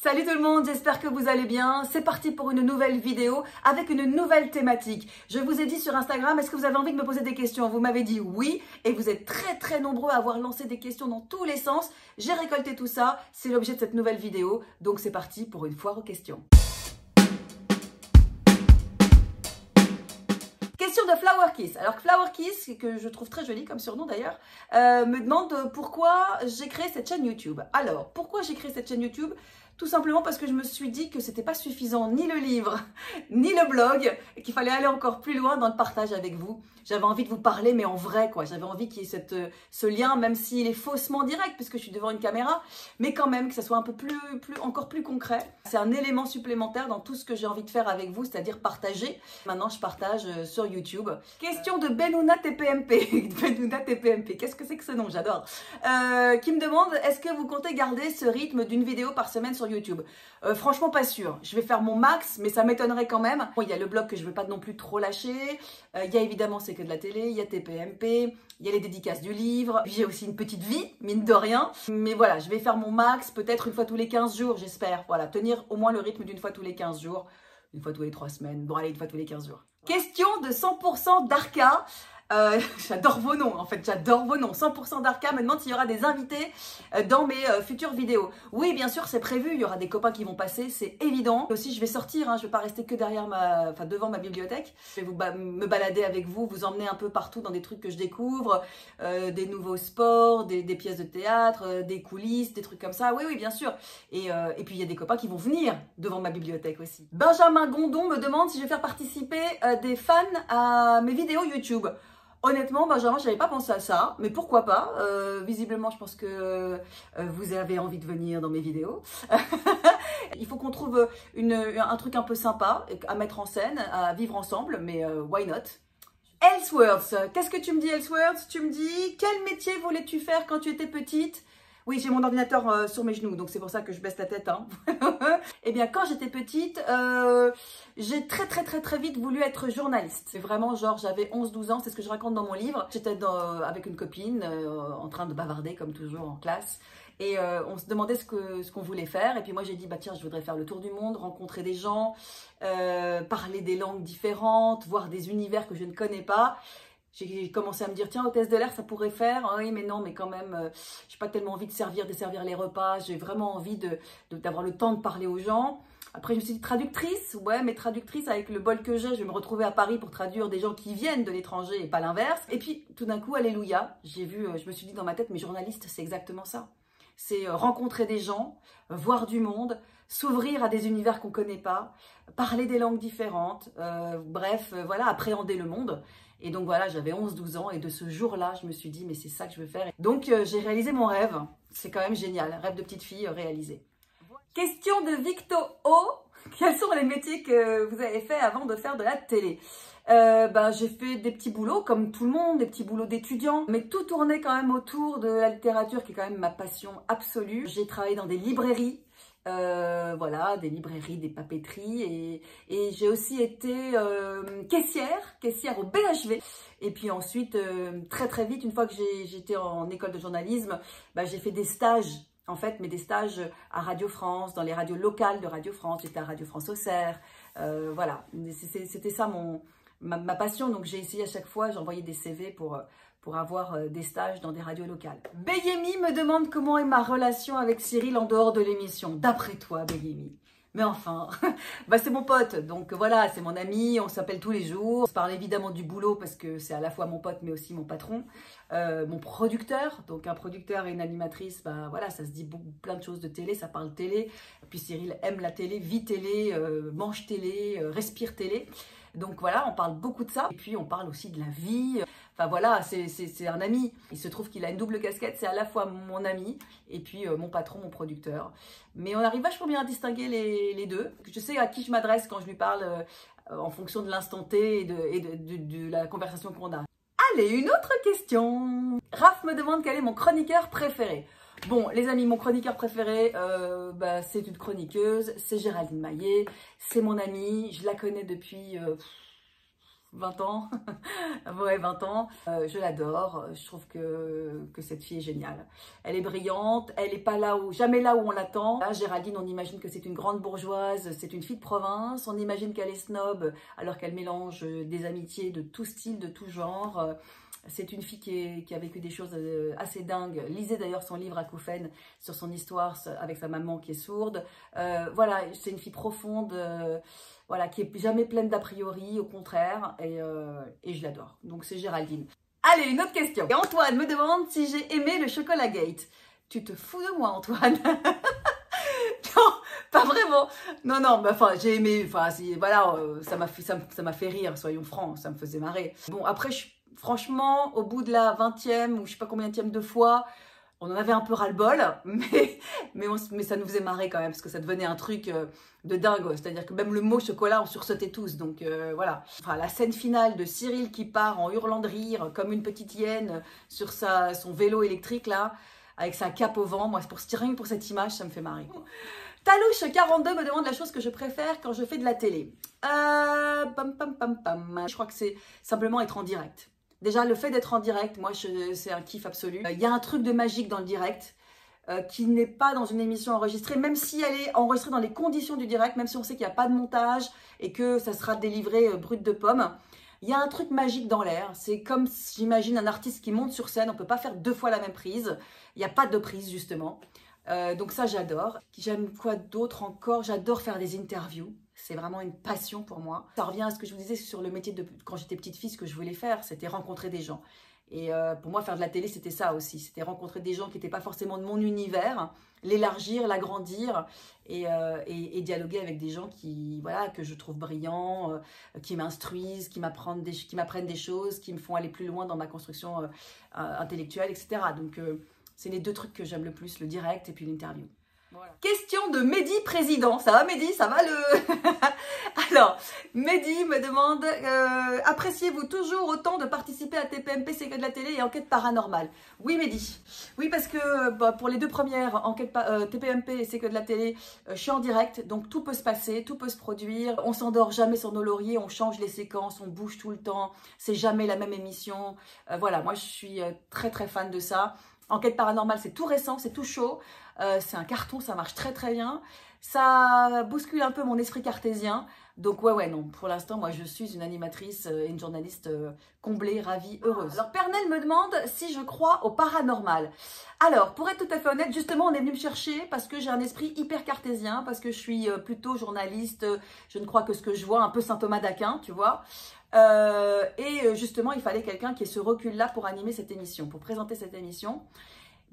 Salut tout le monde, j'espère que vous allez bien. C'est parti pour une nouvelle vidéo avec une nouvelle thématique. Je vous ai dit sur Instagram, est-ce que vous avez envie de me poser des questions? Vous m'avez dit oui et vous êtes très nombreux à avoir lancé des questions dans tous les sens. J'ai récolté tout ça, c'est l'objet de cette nouvelle vidéo. Donc c'est parti pour une foire aux questions. Question de Flower Kiss. Alors Flower Kiss, que je trouve très joli comme surnom d'ailleurs, me demande pourquoi j'ai créé cette chaîne YouTube. Alors, pourquoi j'ai créé cette chaîne YouTube? Tout simplement parce que je me suis dit que c'était pas suffisant, ni le livre, ni le blog, et qu'il fallait aller encore plus loin dans le partage avec vous. J'avais envie de vous parler, mais en vrai, quoi. J'avais envie qu'il y ait ce lien, même s'il est faussement direct, puisque je suis devant une caméra, mais quand même que ça soit un peu encore plus concret. C'est un élément supplémentaire dans tout ce que j'ai envie de faire avec vous, c'est-à-dire partager. Maintenant, je partage sur YouTube. Question de Benouna TPMP. Benouna TPMP, qu'est-ce que c'est que ce nom? J'adore. Qui me demande, est-ce que vous comptez garder ce rythme d'une vidéo par semaine sur YouTube? Franchement, pas sûr. Je vais faire mon max, mais ça m'étonnerait quand même. Bon, il y a le blog que je ne veux pas non plus trop lâcher. Il y a évidemment C'est que de la télé, il y a TPMP, il y a les dédicaces du livre. J'ai aussi une petite vie, mine de rien. Mais voilà, je vais faire mon max, peut-être une fois tous les 15 jours, j'espère. Voilà, tenir au moins le rythme d'une fois tous les 15 jours. Une fois tous les 3 semaines. Bon, allez, une fois tous les 15 jours. Question de 100% d'Arca. J'adore vos noms, en fait, j'adore vos noms. 100% d'Arca me demande s'il y aura des invités dans mes futures vidéos. Oui, bien sûr, c'est prévu, il y aura des copains qui vont passer, c'est évident. Aussi, je vais sortir, hein, je ne vais pas rester que derrière devant ma bibliothèque. Je vais me balader avec vous, vous emmener un peu partout dans des trucs que je découvre, des nouveaux sports, des pièces de théâtre, des coulisses, des trucs comme ça. Oui, oui, bien sûr. Et puis, il y a des copains qui vont venir devant ma bibliothèque aussi. Benjamin Gondon me demande si je vais faire participer des fans à mes vidéos YouTube. Honnêtement, Benjamin, je n'avais pas pensé à ça, mais pourquoi pas. Visiblement, je pense que vous avez envie de venir dans mes vidéos. Il faut qu'on trouve un truc un peu sympa à mettre en scène, à vivre ensemble, mais why not? Ellsworth, qu'est-ce que tu me dis, Ellsworth? Tu me dis, quel métier voulais-tu faire quand tu étais petite? Oui, j'ai mon ordinateur sur mes genoux, donc c'est pour ça que je baisse la tête. Hein. Eh bien, quand j'étais petite, j'ai très vite voulu être journaliste. C'est vraiment genre, j'avais 11-12 ans, c'est ce que je raconte dans mon livre. J'étais avec une copine, en train de bavarder, comme toujours en classe. Et on se demandait ce qu'on voulait faire. Et puis moi, j'ai dit, bah tiens, je voudrais faire le tour du monde, rencontrer des gens, parler des langues différentes, voir des univers que je ne connais pas. J'ai commencé à me dire, tiens, hôtesse de l'air, ça pourrait faire. Ah oui, mais non, mais quand même, j'ai pas tellement envie de desservir les repas. J'ai vraiment envie d'avoir le temps de parler aux gens. Après, je me suis dit, traductrice. Ouais, mais traductrice, avec le bol que j'ai, je vais me retrouver à Paris pour traduire des gens qui viennent de l'étranger et pas l'inverse. Et puis, tout d'un coup, alléluia, je me suis dit dans ma tête, mais journaliste, c'est exactement ça. C'est rencontrer des gens, voir du monde, s'ouvrir à des univers qu'on ne connaît pas, parler des langues différentes, bref, voilà, appréhender le monde. Et donc voilà, j'avais 11-12 ans et de ce jour-là, je me suis dit, mais c'est ça que je veux faire. Donc j'ai réalisé mon rêve, c'est quand même génial, rêve de petite fille réalisé. Question de Victo O, quels sont les métiers que vous avez fait avant de faire de la télé? J'ai fait des petits boulots comme tout le monde, des petits boulots d'étudiants, mais tout tournait quand même autour de la littérature qui est quand même ma passion absolue. J'ai travaillé dans des librairies, voilà, des librairies, des papeteries et j'ai aussi été caissière au BHV. Et puis ensuite, très vite, une fois que j'étais en école de journalisme, j'ai fait des stages. En fait, mais des stages à Radio France, dans les radios locales de Radio France. J'étais à Radio France Auxerre. Voilà, c'était ça ma passion. Donc, j'ai essayé à chaque fois, j'envoyais des CV pour avoir des stages dans des radios locales. Beyemi me demande comment est ma relation avec Cyril en dehors de l'émission. D'après toi, Beyemi? Mais enfin, c'est mon pote, donc voilà, c'est mon ami, on s'appelle tous les jours. On se parle évidemment du boulot parce que c'est à la fois mon pote mais aussi mon patron, mon producteur. Donc un producteur et une animatrice, voilà, ça se dit plein de choses de télé, ça parle télé. Puis Cyril aime la télé, vit télé, mange télé, respire télé. Donc voilà, on parle beaucoup de ça. Et puis on parle aussi de la vie. Enfin voilà, c'est un ami. Il se trouve qu'il a une double casquette. C'est à la fois mon ami et puis mon patron, mon producteur. Mais on arrive vachement bien à distinguer les deux. Je sais à qui je m'adresse quand je lui parle en fonction de l'instant T et de la conversation qu'on a. Allez, une autre question. Raph me demande quel est mon chroniqueur préféré. Bon, les amis, mon chroniqueur préféré, c'est une chroniqueuse, c'est Géraldine Maillet, c'est mon amie, je la connais depuis 20 ans, ouais 20 ans, je l'adore, je trouve que cette fille est géniale. Elle est brillante, elle n'est pas là où, jamais là où on l'attend. Là, Géraldine, on imagine que c'est une grande bourgeoise, c'est une fille de province, on imagine qu'elle est snob alors qu'elle mélange des amitiés de tout style, de tout genre. C'est une fille qui a vécu des choses assez dingues. Lisez d'ailleurs son livre Acouphènes sur son histoire avec sa maman qui est sourde. Voilà, c'est une fille profonde, voilà, qui est jamais pleine d'a priori, au contraire, et je l'adore. Donc c'est Géraldine. Allez, une autre question. Et Antoine me demande si j'ai aimé le Chocolat Gate. Tu te fous de moi, Antoine? Non, pas vraiment. Non, non, bah, enfin, j'ai aimé, enfin, voilà, ça m'a fait rire, soyons francs, ça me faisait marrer. Bon, après, franchement, au bout de la 20e ou je sais pas combienième de fois, on en avait un peu ras-le-bol, mais ça nous faisait marrer quand même, parce que ça devenait un truc de dingue. C'est-à-dire que même le mot chocolat, on sursautait tous. Donc voilà. Enfin, la scène finale de Cyril qui part en hurlant de rire, comme une petite hyène, sur son vélo électrique, là, avec sa cape au vent. Moi, rien que pour cette image, ça me fait marrer. Talouche42 me demande la chose que je préfère quand je fais de la télé. Pam, pam, pam, pam. Je crois que c'est simplement être en direct. Déjà, le fait d'être en direct, moi, c'est un kiff absolu. Il y a un truc de magique dans le direct qui n'est pas dans une émission enregistrée, même si elle est enregistrée dans les conditions du direct, même si on sait qu'il n'y a pas de montage et que ça sera délivré brut de pomme. Il y a un truc magique dans l'air. C'est comme, j'imagine, un artiste qui monte sur scène. On ne peut pas faire 2 fois la même prise. Il n'y a pas de prise, justement. Donc ça, j'adore. J'aime quoi d'autre encore? J'adore faire des interviews. C'est vraiment une passion pour moi. Ça revient à ce que je vous disais sur le métier de quand j'étais petite fille, ce que je voulais faire, c'était rencontrer des gens. Et pour moi, faire de la télé, c'était ça aussi. C'était rencontrer des gens qui n'étaient pas forcément de mon univers, l'élargir, l'agrandir et dialoguer avec des gens voilà, que je trouve brillants, qui m'instruisent, qui m'apprennent des choses, qui me font aller plus loin dans ma construction intellectuelle, etc. Donc, c'est les 2 trucs que j'aime le plus, le direct et puis l'interview. Voilà. Question de Mehdi Président. Ça va Mehdi? Ça va Alors, Mehdi me demande appréciez-vous toujours autant de participer à TPMP, c'est que de la télé et enquête paranormale? Oui Mehdi. Oui, parce que pour les 2 premières, TPMP et c'est que de la télé, je suis en direct, donc tout peut se passer, tout peut se produire. On s'endort jamais sur nos lauriers, on change les séquences, on bouge tout le temps. C'est jamais la même émission. Voilà, moi je suis très très fan de ça. Enquête paranormale, c'est tout récent, c'est tout chaud. C'est un carton, ça marche très très bien. Ça bouscule un peu mon esprit cartésien. Donc ouais, non, pour l'instant, moi je suis une animatrice et une journaliste comblée, ravie, heureuse. Alors Pernel me demande si je crois au paranormal. Alors, pour être tout à fait honnête, justement, on est venu me chercher parce que j'ai un esprit hyper cartésien, parce que je suis plutôt journaliste, je ne crois que ce que je vois, un peu saint Thomas d'Aquin, tu vois. Et justement, il fallait quelqu'un qui ait ce recul-là pour animer cette émission, pour présenter cette émission.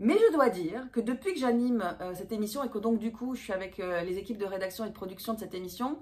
Mais je dois dire que depuis que j'anime cette émission et que donc du coup je suis avec les équipes de rédaction et de production de cette émission,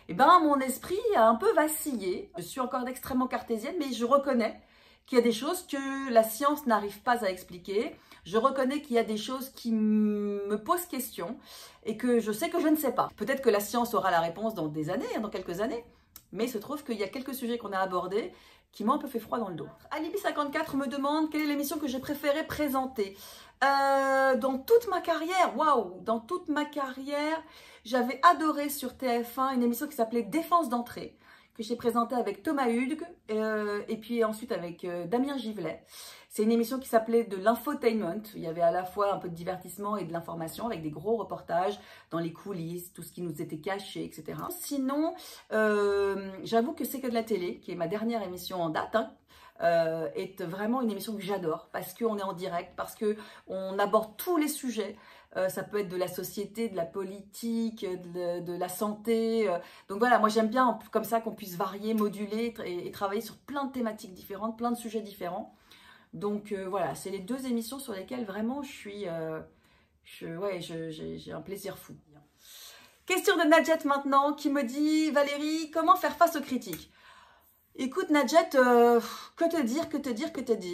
eh ben mon esprit a un peu vacillé. Je suis encore extrêmement cartésienne, mais je reconnais qu'il y a des choses que la science n'arrive pas à expliquer. Je reconnais qu'il y a des choses qui me posent question et que je sais que je ne sais pas. Peut-être que la science aura la réponse dans des années, dans quelques années, mais il se trouve qu'il y a quelques sujets qu'on a abordés qui m'ont un peu fait froid dans le dos. Alibi54 me demande quelle est l'émission que j'ai préféré présenter. Dans toute ma carrière, waouh, dans toute ma carrière, j'avais adoré sur TF1 une émission qui s'appelait Défense d'entrée, que j'ai présentée avec Thomas Hugues et puis ensuite avec Damien Givlet. C'est une émission qui s'appelait de l'infotainment. Il y avait à la fois un peu de divertissement et de l'information avec des gros reportages dans les coulisses, tout ce qui nous était caché, etc. Sinon, j'avoue que c'est que de la télé, qui est ma dernière émission en date, est vraiment une émission que j'adore parce qu'on est en direct, parce qu'on aborde tous les sujets. Ça peut être de la société, de la politique, de la santé. Donc voilà, moi j'aime bien comme ça qu'on puisse varier, moduler et travailler sur plein de thématiques différentes, plein de sujets différents. Donc voilà, c'est les 2 émissions sur lesquelles vraiment j'ai un plaisir fou. Question de Nadjet maintenant qui me dit Valérie, comment faire face aux critiques? Écoute Nadjet, que te dire?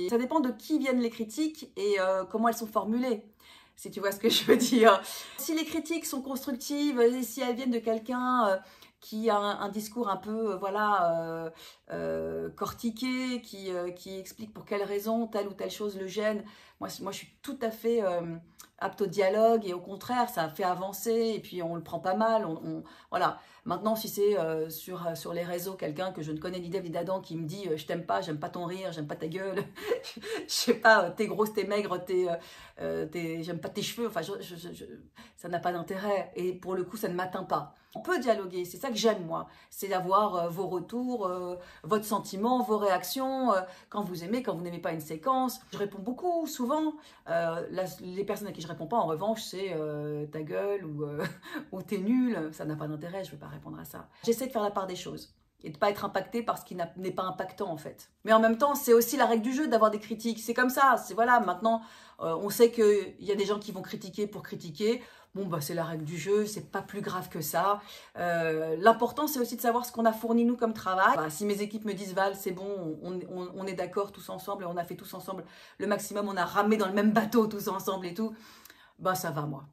Ça dépend de qui viennent les critiques et comment elles sont formulées, si tu vois ce que je veux dire. Si les critiques sont constructives et si elles viennent de quelqu'un qui a un discours un peu cortiqué, qui explique pour quelles raisons telle ou telle chose le gêne, Moi, je suis tout à fait apte au dialogue et au contraire, ça fait avancer et puis on le prend pas mal. Voilà. Maintenant, si c'est sur les réseaux, quelqu'un que je ne connais ni d'Ève ni d'Adam qui me dit je t'aime pas, j'aime pas ton rire, j'aime pas ta gueule, je sais pas, t'es grosse, t'es maigre, j'aime pas tes cheveux, enfin, ça n'a pas d'intérêt et pour le coup, ça ne m'atteint pas. On peut dialoguer, c'est ça que j'aime moi, c'est d'avoir vos retours, votre sentiment, vos réactions, quand vous aimez, quand vous n'aimez pas une séquence. Je réponds beaucoup, souvent. Les personnes à qui je réponds pas, en revanche, c'est ta gueule ou t'es nul, ça n'a pas d'intérêt, je ne vais pas répondre à ça. J'essaie de faire la part des choses et de ne pas être impactée par ce qui n'est pas impactant en fait. Mais en même temps, c'est aussi la règle du jeu d'avoir des critiques, c'est comme ça, voilà, maintenant, on sait qu'il y a des gens qui vont critiquer pour critiquer. Bon, bah, c'est la règle du jeu, c'est pas plus grave que ça. L'important, c'est aussi de savoir ce qu'on a fourni, nous, comme travail. Bah, si mes équipes me disent, Val, c'est bon, on est d'accord tous ensemble, et on a fait tous ensemble le maximum, on a ramé dans le même bateau tous ensemble et tout, bah, ça va, moi.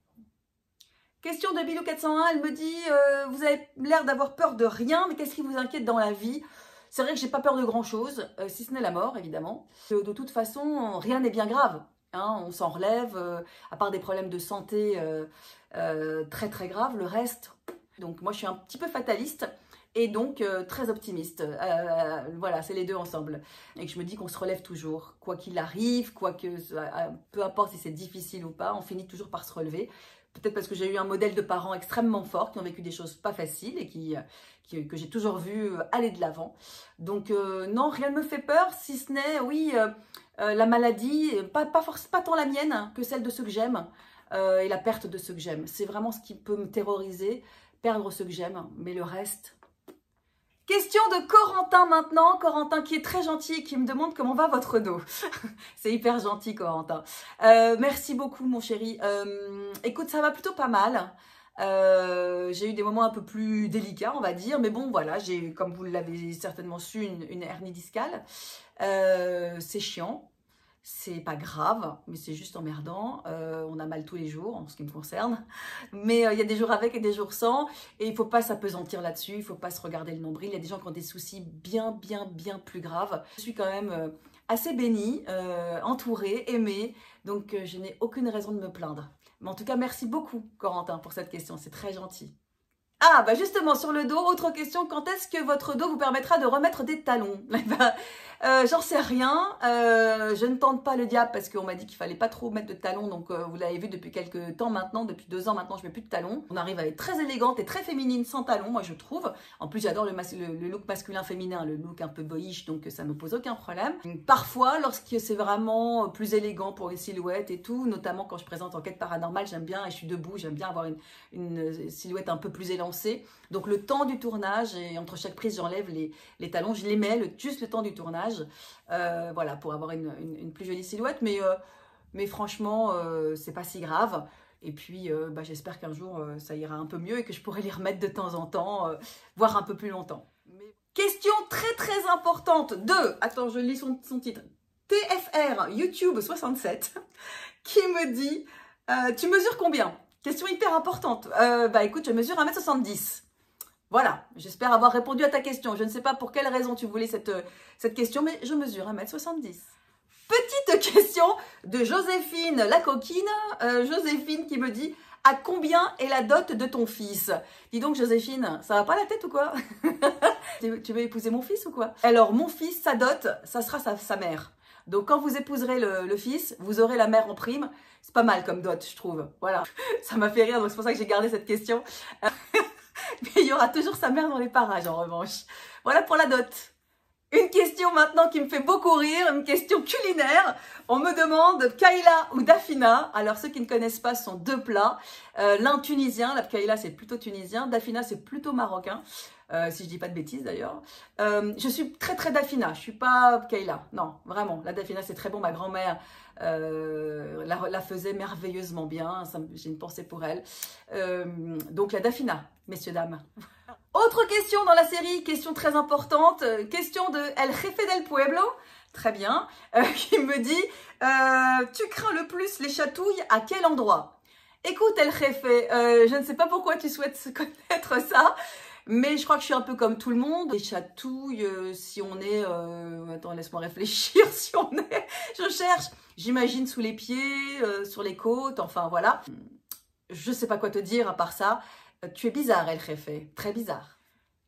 Question de Bilou401, elle me dit, vous avez l'air d'avoir peur de rien, mais qu'est-ce qui vous inquiète dans la vie? C'est vrai que j'ai pas peur de grand-chose, si ce n'est la mort, évidemment. De toute façon, rien n'est bien grave. Hein, on s'en relève, à part des problèmes de santé très très graves, le reste. Donc moi je suis un petit peu fataliste et donc très optimiste. Voilà, c'est les deux ensemble. Et que je me dis qu'on se relève toujours, quoi qu'il arrive, peu importe si c'est difficile ou pas, on finit toujours par se relever. Peut-être parce que j'ai eu un modèle de parents extrêmement fort, qui ont vécu des choses pas faciles et que j'ai toujours vu aller de l'avant. Donc non, rien ne me fait peur, si ce n'est, oui, la maladie, pas tant la mienne hein, que celle de ceux que j'aime, et la perte de ceux que j'aime. C'est vraiment ce qui peut me terroriser, perdre ceux que j'aime, mais le reste... Question de Corentin maintenant, Corentin qui est très gentil et qui me demande comment va votre dos. C'est hyper gentil Corentin. Merci beaucoup mon chéri. Écoute, ça va plutôt pas mal. J'ai eu des moments un peu plus délicats on va dire, mais bon voilà, j'ai comme vous l'avez certainement su une hernie discale. C'est chiant. C'est pas grave, mais c'est juste emmerdant. On a mal tous les jours, en ce qui me concerne. Mais il y a des jours avec et des jours sans. Et il ne faut pas s'apesantir là-dessus. Il ne faut pas se regarder le nombril. Il y a des gens qui ont des soucis bien plus graves. Je suis quand même assez bénie, entourée, aimée. Donc, je n'ai aucune raison de me plaindre. Mais en tout cas, merci beaucoup, Corentin, pour cette question. C'est très gentil. Ah, bah justement, sur le dos, autre question, quand est-ce que votre dos vous permettra de remettre des talons? J'en sais rien, je ne tente pas le diable parce qu'on m'a dit qu'il fallait pas trop mettre de talons, donc vous l'avez vu depuis quelques temps maintenant, depuis 2 ans maintenant, je mets plus de talons. On arrive à être très élégante et très féminine sans talons, moi je trouve. En plus, j'adore le look masculin-féminin, le look un peu boyish, donc ça ne me pose aucun problème. Parfois, lorsque c'est vraiment plus élégant pour une silhouette et tout, notamment quand je présente Enquête paranormale, j'aime bien, et je suis debout, j'aime bien avoir une silhouette un peu plus élancée. Donc le temps du tournage, et entre chaque prise, j'enlève les talons, je les mets juste le temps du tournage. Voilà, pour avoir une plus jolie silhouette, mais franchement c'est pas si grave et puis bah, j'espère qu'un jour ça ira un peu mieux et que je pourrai les remettre de temps en temps, voire un peu plus longtemps. Question très importante de, attends je lis son titre, TFR YouTube 67 qui me dit tu mesures combien? Question hyper importante. Bah écoute, je mesure 1m70. Voilà, j'espère avoir répondu à ta question. Je ne sais pas pour quelle raison tu voulais cette question, mais je mesure 1m70. Petite question de Joséphine la coquine. Joséphine qui me dit « À combien est la dot de ton fils ?» Dis donc Joséphine, ça va pas la tête ou quoi? Tu veux épouser mon fils ou quoi? Alors mon fils, sa dot, ça sera sa mère. Donc quand vous épouserez le fils, vous aurez la mère en prime. C'est pas mal comme dot, je trouve. Voilà, ça m'a fait rire, donc c'est pour ça que j'ai gardé cette question. Mais il y aura toujours sa mère dans les parages en revanche. Voilà pour la dot. Une question maintenant qui me fait beaucoup rire, une question culinaire. On me demande Kayla ou Dafina. Alors ceux qui ne connaissent pas, ce sont 2 plats. L'un tunisien, la Kayla c'est plutôt tunisien, Dafina c'est plutôt marocain. Si je dis pas de bêtises d'ailleurs. Je suis très Dafina, je suis pas Kayla. Non, vraiment, la Dafina c'est très bon. Ma grand-mère la faisait merveilleusement bien. J'ai une pensée pour elle. Donc la Dafina, messieurs, dames. Autre question dans la série, question très importante, question de El Jefe del Pueblo, très bien, qui me dit tu crains le plus les chatouilles à quel endroit? Écoute El Jefe, je ne sais pas pourquoi tu souhaites connaître ça, Mais je crois que je suis un peu comme tout le monde. Les chatouilles, si on est... attends, laisse-moi réfléchir. Si on est... Je cherche. J'imagine sous les pieds, sur les côtes, enfin voilà. Je sais pas quoi te dire à part ça. Tu es bizarre, El Jefe. Très bizarre.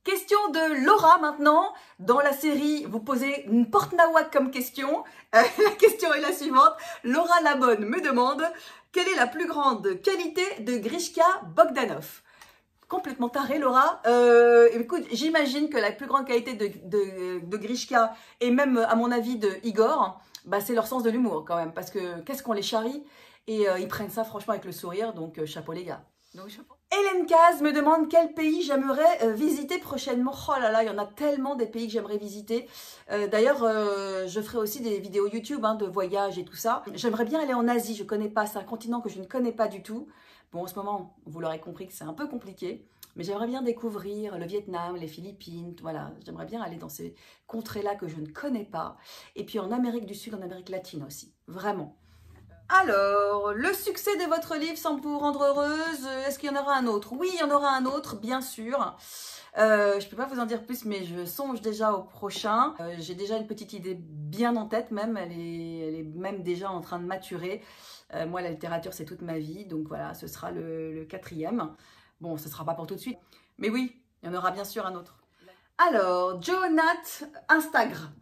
Question de Laura maintenant. Dans la série, vous posez une porte nawak comme question. La question est la suivante. Laura Labonne me demande quelle est la plus grande qualité de Grishka Bogdanov. Complètement taré, Laura. Écoute, j'imagine que la plus grande qualité de Grishka et même, à mon avis, de Igor, bah, c'est leur sens de l'humour quand même. Parce que qu'est-ce qu'on les charrie et ils prennent ça franchement avec le sourire. Donc, chapeau les gars. Donc, chapeau. Hélène Caz me demande quel pays j'aimerais visiter prochainement. Oh là là, il y en a tellement des pays que j'aimerais visiter. D'ailleurs, je ferai aussi des vidéos YouTube de voyage et tout ça. J'aimerais bien aller en Asie, je ne connais pas. C'est un continent que je ne connais pas du tout. Bon, en ce moment, vous l'aurez compris que c'est un peu compliqué. Mais j'aimerais bien découvrir le Vietnam, les Philippines, voilà. J'aimerais bien aller dans ces contrées-là que je ne connais pas. Et puis en Amérique du Sud, en Amérique latine aussi. Vraiment. Alors, le succès de votre livre semble vous rendre heureuse. Est-ce qu'il y en aura un autre? Oui, il y en aura un autre, bien sûr. Je ne peux pas vous en dire plus, mais je songe déjà au prochain. J'ai déjà une petite idée bien en tête même. Elle est même déjà en train de maturer. Moi, la littérature, c'est toute ma vie. Donc voilà, ce sera le 4e. Bon, ce ne sera pas pour tout de suite. Mais oui, il y en aura bien sûr un autre. Alors, Jonathan Instagram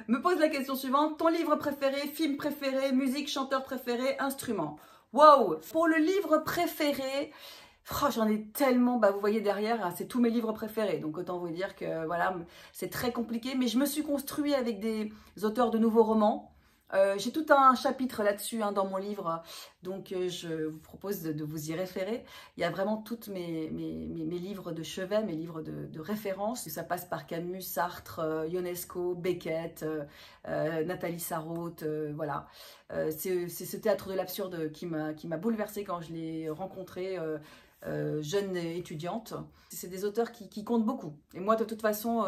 me pose la question suivante. Ton livre préféré, film préféré, musique, chanteur préféré, instrument. Wow! Pour le livre préféré, oh, j'en ai tellement, bah, vous voyez derrière, hein, c'est tous mes livres préférés. Donc autant vous dire que voilà, c'est très compliqué. Mais je me suis construit avec des auteurs de nouveaux romans. J'ai tout un chapitre là-dessus dans mon livre, donc je vous propose de vous y référer. Il y a vraiment tous mes livres de chevet, mes livres de référence. Ça passe par Camus, Sartre, Ionesco, Beckett, Nathalie Sarraute, voilà. C'est ce théâtre de l'absurde qui m'a bouleversée quand je l'ai rencontré jeune étudiante. C'est des auteurs qui comptent beaucoup. Et moi, de toute façon,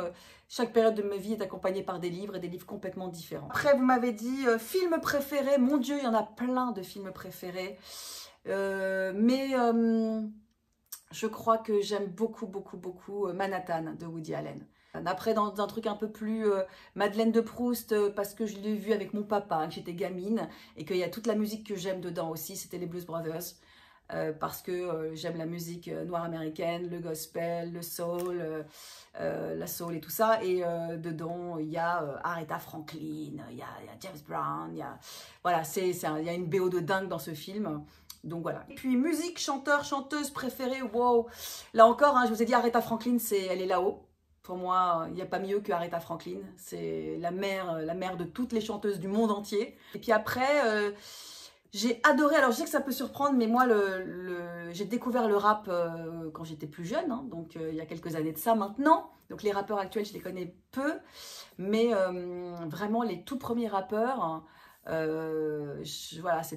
chaque période de ma vie est accompagnée par des livres et des livres complètement différents. Après, vous m'avez dit film préféré. Mon Dieu, il y en a plein de films préférés. Mais je crois que j'aime beaucoup Manhattan de Woody Allen. Après, dans un truc un peu plus Madeleine de Proust, parce que je l'ai vu avec mon papa, que j'étais gamine, et qu'il y a toute la musique que j'aime dedans aussi, c'était les Blues Brothers. Parce que j'aime la musique noire américaine, le gospel, le soul, la soul et tout ça. Et dedans, il y a Aretha Franklin, il y a James Brown, voilà, il y a une BO de dingue dans ce film. Donc voilà. Et puis musique, chanteur, chanteuse préférée, wow. Là encore, je vous ai dit Aretha Franklin, elle est là-haut. Pour moi, il n'y a pas mieux que Aretha Franklin. C'est la mère de toutes les chanteuses du monde entier. Et puis après... j'ai adoré, alors je sais que ça peut surprendre, mais moi, j'ai découvert le rap quand j'étais plus jeune, donc il y a quelques années de ça maintenant. Donc les rappeurs actuels, je les connais peu, mais vraiment les tout premiers rappeurs, voilà, ça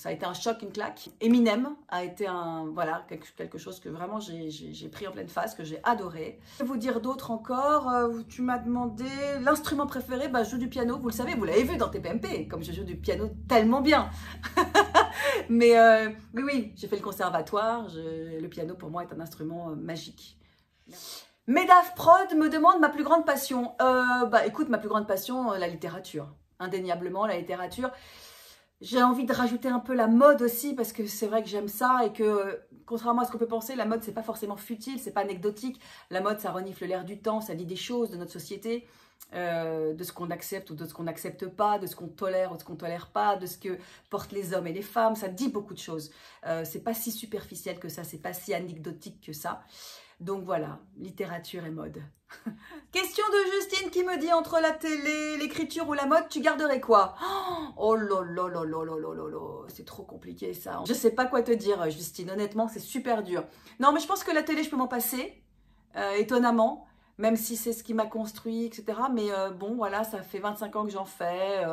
a été un choc, une claque. Eminem a été voilà, quelque chose que vraiment j'ai pris en pleine face, que j'ai adoré. Je vais vous dire d'autres encore. Tu m'as demandé l'instrument préféré. Bah, je joue du piano, vous le savez, vous l'avez vu dans TPMP, comme je joue du piano tellement bien. Mais oui, j'ai fait le conservatoire. Le piano pour moi est un instrument magique. Medaf Prod me demande ma plus grande passion. Bah écoute, ma plus grande passion, la littérature. Indéniablement, la littérature. J'ai envie de rajouter un peu la mode aussi, parce que c'est vrai que j'aime ça et que, contrairement à ce qu'on peut penser, la mode, c'est pas forcément futile, c'est pas anecdotique. La mode, ça renifle l'air du temps, ça dit des choses de notre société, de ce qu'on accepte ou de ce qu'on n'accepte pas, de ce qu'on tolère ou de ce qu'on tolère pas, de ce que portent les hommes et les femmes. Ça dit beaucoup de choses. C'est pas si superficiel que ça, c'est pas si anecdotique que ça. Donc voilà, littérature et mode. Question de Justine qui me dit entre la télé, l'écriture ou la mode, tu garderais quoi? Oh là là là là là là là là, c'est trop compliqué ça. Je sais pas quoi te dire Justine, honnêtement c'est super dur. Non mais je pense que la télé je peux m'en passer, étonnamment, même si c'est ce qui m'a construit, etc. Mais bon voilà, ça fait 25 ans que j'en fais.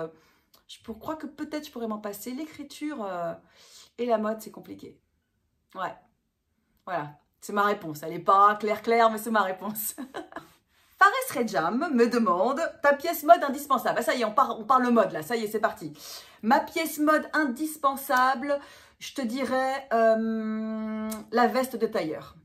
Je crois que peut-être je pourrais m'en passer. L'écriture et la mode c'est compliqué. Ouais, voilà. C'est ma réponse. Elle n'est pas claire, mais c'est ma réponse. Fares Rejam me demande ta pièce mode indispensable. Ah, ça y est, on parle mode là. Ça y est, c'est parti. Ma pièce mode indispensable, je te dirais la veste de tailleur.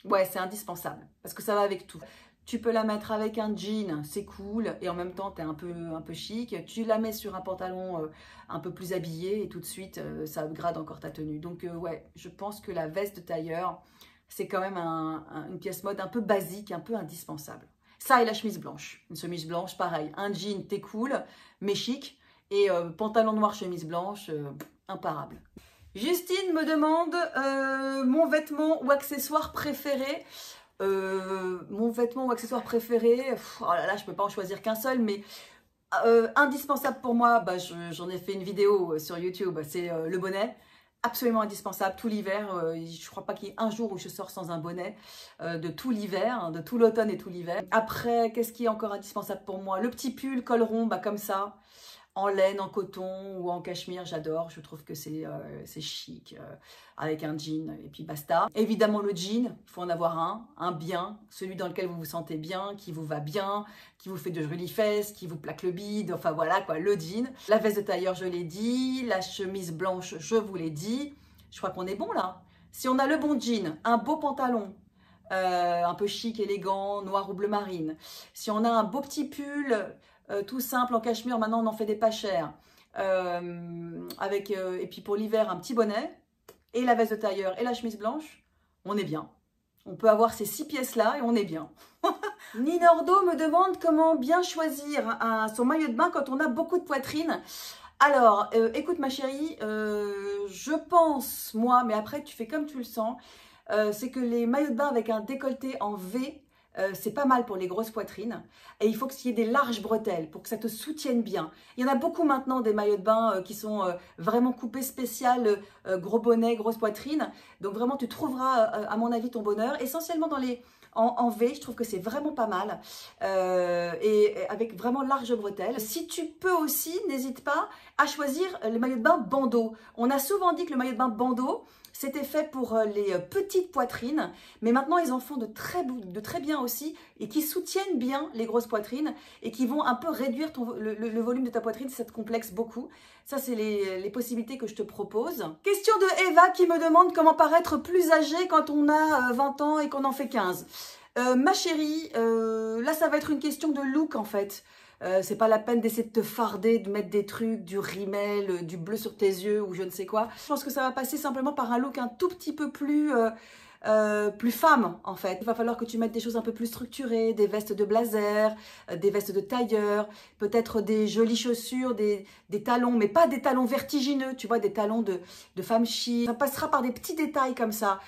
Ouais, c'est indispensable parce que ça va avec tout. Tu peux la mettre avec un jean, c'est cool, et en même temps, tu es un peu chic. Tu la mets sur un pantalon un peu plus habillé et tout de suite, ça upgrade encore ta tenue. Donc, ouais, je pense que la veste de tailleur, c'est quand même une pièce mode un peu basique, un peu indispensable. Ça et la chemise blanche. Une chemise blanche, pareil. Un jean, t'es cool, mais chic. Et pantalon noir, chemise blanche, imparable. Justine me demande mon vêtement ou accessoire préféré. Mon vêtement ou accessoire préféré, oh là là, je peux pas en choisir qu'un seul, mais indispensable pour moi, bah, j'en ai fait une vidéo sur YouTube, c'est le bonnet. Absolument indispensable tout l'hiver. Je crois pas qu'il y ait un jour où je sors sans un bonnet de tout l'hiver, hein, de tout l'automne et tout l'hiver. Après, qu'est-ce qui est encore indispensable pour moi? Le petit pull, col rond, bah, comme ça. En laine, en coton ou en cachemire, j'adore. Je trouve que c'est chic, avec un jean et puis basta. Évidemment, le jean, il faut en avoir un bien, celui dans lequel vous vous sentez bien, qui vous va bien, qui vous fait de jolies fesses, qui vous plaque le bide, enfin voilà quoi, le jean. La veste de tailleur, je l'ai dit, la chemise blanche, je vous l'ai dit. Je crois qu'on est bon là. Si on a le bon jean, un beau pantalon, un peu chic, élégant, noir ou bleu marine. Si on a un beau petit pull, tout simple en cachemire, maintenant on en fait des pas chers. Et puis pour l'hiver, un petit bonnet, et la veste de tailleur et la chemise blanche, on est bien. On peut avoir ces 6 pièces-là et on est bien. Ninordo me demande comment bien choisir son maillot de bain quand on a beaucoup de poitrine. Alors, écoute ma chérie, je pense, moi, mais après tu fais comme tu le sens, c'est que les maillots de bain avec un décolleté en V, c'est pas mal pour les grosses poitrines. Et il faut qu'il y ait des larges bretelles pour que ça te soutienne bien. Il y en a beaucoup maintenant des maillots de bain qui sont vraiment coupés spécial, gros bonnet, grosse poitrine. Donc vraiment, tu trouveras, à mon avis, ton bonheur. Essentiellement en V, je trouve que c'est vraiment pas mal. Et avec vraiment larges bretelles. Si tu peux aussi, n'hésite pas à choisir le maillot de bain bandeau. On a souvent dit que le maillot de bain bandeau, c'était fait pour les petites poitrines, mais maintenant ils en font de très bien aussi et qui soutiennent bien les grosses poitrines et qui vont un peu réduire le volume de ta poitrine si ça te complexe beaucoup. Ça, c'est les possibilités que je te propose. Question de Eva qui me demande comment paraître plus âgé quand on a 20 ans et qu'on en fait 15. Ma chérie, là ça va être une question de look en fait. C'est pas la peine d'essayer de te farder, de mettre des trucs, du rímel, du bleu sur tes yeux ou je ne sais quoi. Je pense que ça va passer simplement par un look un tout petit peu plus femme en fait. Il va falloir que tu mettes des choses un peu plus structurées, des vestes de blazer, des vestes de tailleur, peut-être des jolies chaussures, des talons, mais pas des talons vertigineux, tu vois, des talons de femme chic. Ça passera par des petits détails comme ça.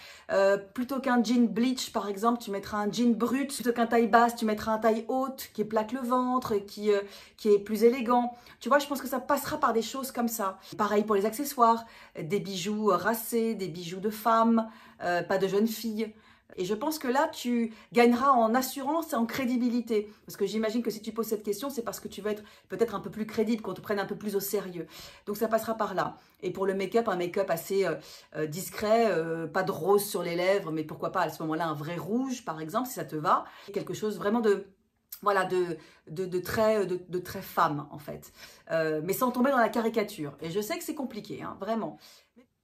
Plutôt qu'un jean bleach par exemple, tu mettras un jean brut. Plutôt qu'un taille basse, tu mettras un taille haute qui plaque le ventre, qui est plus élégant. Tu vois, je pense que ça passera par des choses comme ça. Pareil pour les accessoires, des bijoux racés, des bijoux de femme, pas de jeune fille. Et je pense que là, tu gagneras en assurance et en crédibilité. Parce que j'imagine que si tu poses cette question, c'est parce que tu veux être peut-être un peu plus crédible, qu'on te prenne un peu plus au sérieux. Donc ça passera par là. Et pour le make-up, un make-up assez discret, pas de rose sur les lèvres, mais pourquoi pas à ce moment-là un vrai rouge, par exemple, si ça te va. Quelque chose vraiment voilà, de très femme, en fait. Mais sans tomber dans la caricature. Et je sais que c'est compliqué, hein, vraiment.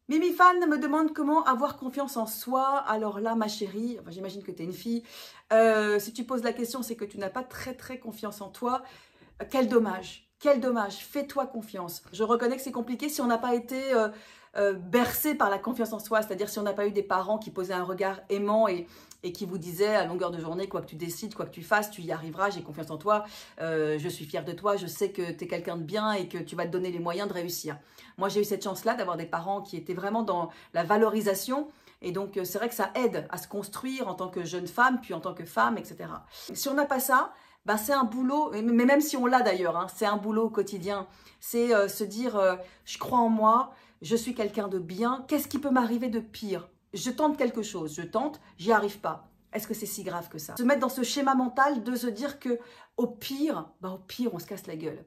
Mimi Fan me demande comment avoir confiance en soi. Alors là, ma chérie, enfin, j'imagine que tu es une fille. Si tu poses la question, c'est que tu n'as pas très confiance en toi. Quel dommage, quel dommage. Fais-toi confiance. Je reconnais que c'est compliqué si on n'a pas été bercé par la confiance en soi. C'est-à-dire si on n'a pas eu des parents qui posaient un regard aimant et qui vous disaient à longueur de journée, quoi que tu décides, quoi que tu fasses, tu y arriveras, j'ai confiance en toi, je suis fière de toi, je sais que tu es quelqu'un de bien et que tu vas te donner les moyens de réussir. Moi, j'ai eu cette chance-là d'avoir des parents qui étaient vraiment dans la valorisation et donc c'est vrai que ça aide à se construire en tant que jeune femme, puis en tant que femme, etc. Si on n'a pas ça, ben c'est un boulot, mais même si on l'a d'ailleurs, hein, c'est un boulot au quotidien, c'est se dire je crois en moi, je suis quelqu'un de bien, qu'est-ce qui peut m'arriver de pire? Je tente quelque chose, je tente, j'y arrive pas. Est-ce que c'est si grave que ça? Se mettre dans ce schéma mental de se dire que au pire, on se casse la gueule.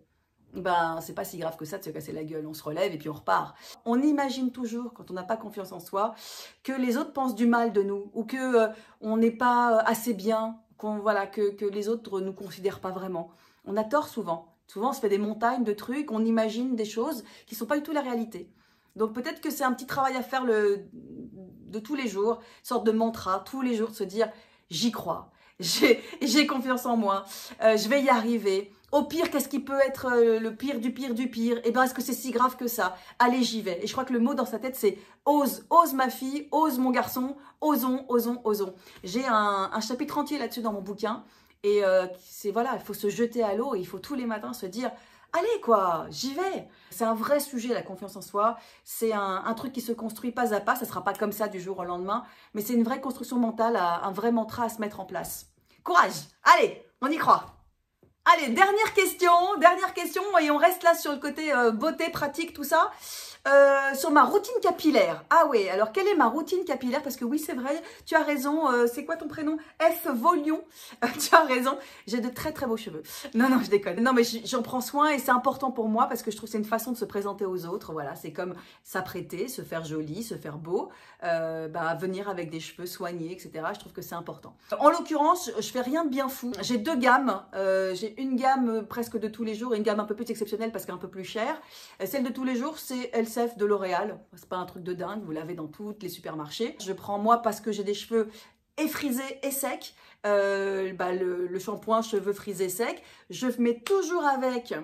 Ben, c'est pas si grave que ça de se casser la gueule. On se relève et puis on repart. On imagine toujours, quand on n'a pas confiance en soi, que les autres pensent du mal de nous ou que on n'est pas assez bien, que les autres nous considèrent pas vraiment. On a tort souvent. Souvent, on se fait des montagnes de trucs, on imagine des choses qui sont pas du tout la réalité. Donc peut-être que c'est un petit travail à faire de tous les jours, une sorte de mantra, tous les jours, de se dire « j'y crois ». J'ai confiance en moi, je vais y arriver. Au pire, qu'est-ce qui peut être le pire du pire du pire? Eh bien, est-ce que c'est si grave que ça? Allez, j'y vais. Et je crois que le mot dans sa tête, c'est « ose, ose ma fille, ose mon garçon, osons, osons, osons ». J'ai un chapitre entier là-dessus dans mon bouquin. Et c'est voilà, il faut se jeter à l'eau et il faut tous les matins se dire « allez quoi, j'y vais ». C'est un vrai sujet, la confiance en soi. C'est un truc qui se construit pas à pas. Ça ne sera pas comme ça du jour au lendemain. Mais c'est une vraie construction mentale, un vrai mantra à se mettre en place. Courage, allez, on y croit. Allez, dernière question, et on reste là sur le côté beauté, pratique, tout ça. Sur ma routine capillaire. Ah ouais, alors quelle est ma routine capillaire? Parce que oui, c'est vrai, tu as raison, c'est quoi ton prénom? F. Volion. Tu as raison, j'ai de très très beaux cheveux. Non, non, je déconne. Non, mais j'en prends soin et c'est important pour moi parce que je trouve que c'est une façon de se présenter aux autres. Voilà, c'est comme s'apprêter, se faire joli, se faire beau, venir avec des cheveux soignés, etc. Je trouve que c'est important. En l'occurrence, je fais rien de bien fou. J'ai deux gammes. J'ai une gamme presque de tous les jours et une gamme un peu plus exceptionnelle parce qu'elle est un peu plus chère. Celle de tous les jours, c'est LCF de L'Oréal. C'est pas un truc de dingue, vous l'avez dans tous les supermarchés. Je prends moi parce que j'ai des cheveux et frisés et secs. Le shampoing cheveux frisés secs. Je mets toujours avec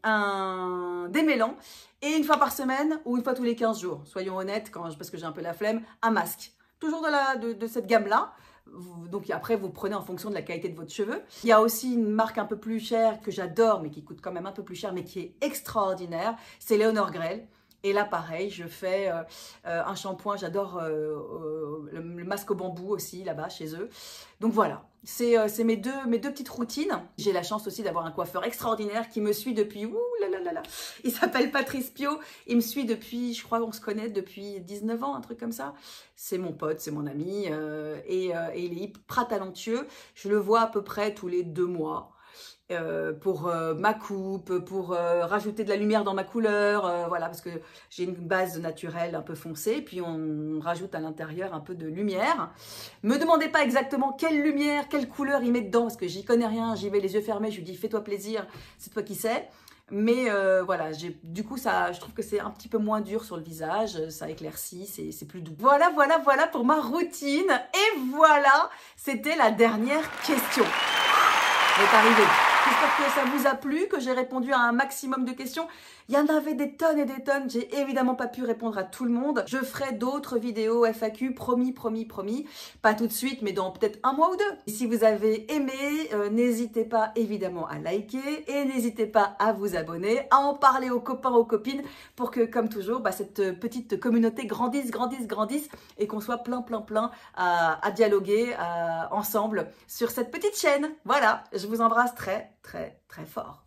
un démêlant et une fois par semaine ou une fois tous les 15 jours. Soyons honnêtes, parce que j'ai un peu la flemme, un masque. Toujours de cette gamme-là. Donc après, vous prenez en fonction de la qualité de votre cheveu. Il y a aussi une marque un peu plus chère que j'adore, mais qui coûte quand même un peu plus cher, mais qui est extraordinaire. C'est Léonore Grell. Et là, pareil, je fais un shampoing. J'adore le masque au bambou aussi, là-bas, chez eux. Donc voilà, c'est mes deux petites routines. J'ai la chance aussi d'avoir un coiffeur extraordinaire qui me suit depuis... Ouh là là là là. Il s'appelle Patrice Pio. Il me suit depuis, je crois qu'on se connaît depuis 19 ans, un truc comme ça. C'est mon pote, c'est mon ami. Et il est hyper talentueux. Je le vois à peu près tous les 2 mois. Pour ma coupe, pour rajouter de la lumière dans ma couleur, voilà, parce que j'ai une base naturelle un peu foncée, puis on rajoute à l'intérieur un peu de lumière. Me demandez pas exactement quelle lumière, quelle couleur il met dedans, parce que j'y connais rien, j'y vais les yeux fermés, je lui dis fais-toi plaisir, c'est toi qui sais. Mais voilà, du coup, je trouve que c'est un petit peu moins dur sur le visage, ça éclaircit, c'est plus doux. Voilà pour ma routine. Et voilà, c'était la dernière question. Elle est arrivée. J'espère que ça vous a plu, que j'ai répondu à un maximum de questions. Il y en avait des tonnes et des tonnes. J'ai évidemment pas pu répondre à tout le monde. Je ferai d'autres vidéos FAQ, promis, promis, promis. Pas tout de suite, mais dans peut-être 1 mois ou 2. Et si vous avez aimé, n'hésitez pas évidemment à liker et n'hésitez pas à vous abonner, à en parler aux copains, aux copines pour que, comme toujours, cette petite communauté grandisse, grandisse, grandisse et qu'on soit plein à dialoguer ensemble sur cette petite chaîne. Voilà, je vous embrasse très, très, très fort.